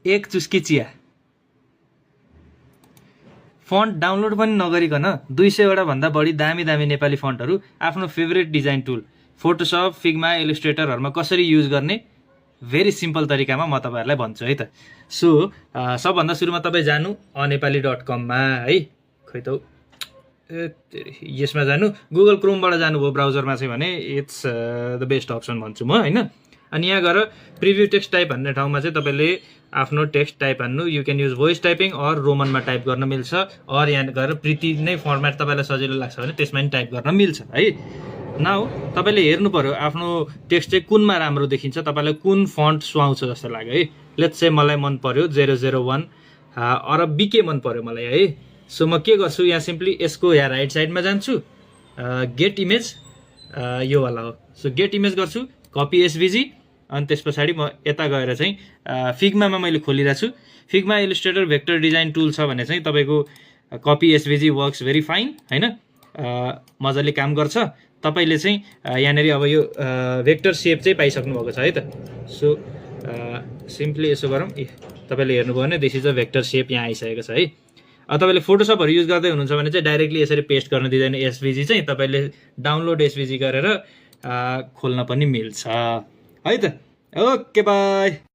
एक चुस्की चिया। फन्ट डाउनलोड पनि नगरिकन 200 भन्दा बढी दामी दामी नेपाली फन्टहरू आफ्नो favourite design tool Photoshop, Figma, इलिस्ट्रेटरहरुमा कसरी युज गर्ने भेरी सिम्पल तरिकामा म तपाईहरुलाई भन्छु है त। सो सबभन्दा सुरुमा तपाई जानु anepaly.com मा है। खै त यसमा जानु, गुगल क्रोमबाट जानुभयो ब्राउजरमा चाहिँ भने इट्स द बेस्ट अप्सन भन्छु म हैन। अनि यहाँ गएर प्रिभ्यू टेक्स्ट टाइप भन्ने ठाउँमा चाहिँ तपाईले आफ्नो टेक्स्ट टाइप हान्नु। You can use voice typing or रोमनमा टाइप गर्न मिल्छ, अर यहाँ गएर प्रिटी नै फर्मेट तपाईलाई सजिलो लाग्छ भने त्यसमा पनि टाइप गर्न मिल्छ है। नाउ तपाईले हेर्नु पर्यो आफ्नो टेक्स्ट चाहिँ कुनमा राम्रो देखिन्छ, तपाईलाई कुन फन्ट सुहाउँछ जस्तो लाग्यो है। लेट्स से मलाई मन पर्यो 001 अरबिके मन पर्यो मलाई है। सो म के गर्छु, यहाँ सिम्पली यसको यहाँ राइट साइडमा जान्छु, गेट इमेज यो वाला हो। सो गेट इमेज गर्छु, कपी एसभिजी, अनि त्यस पछाडि म यता गएर चाहिँ फिग्मामा मैले खोलिरहेको छु। Figma Illustrator vector design tool छ भने चाहिँ तपाईको कपी एसभिजी वर्क्स भेरी फाइन हैन, मजाले काम गर्छ। तपाईले चाहिँ यहाँनेरि अब यो भेक्टर सेप चाहिँ पाइसक्नु भएको छ है त। सो सिम्पली यसो गरौँ, तपाईले हेर्नुभयो भने दिस इज अ भेक्टर सेप यहाँ आइसकेको छ है। तपाईले फोटोसपहरु युज गर्दै हुनुहुन्छ भने चाहिँ डाइरेक्टली यसरी पेस्ट गर्न दिँदैन एसभिजी चाहिँ, तपाईले डाउनलोड एसभिजी गरेर खोल्न पनि मिल्छ है त। Okay by.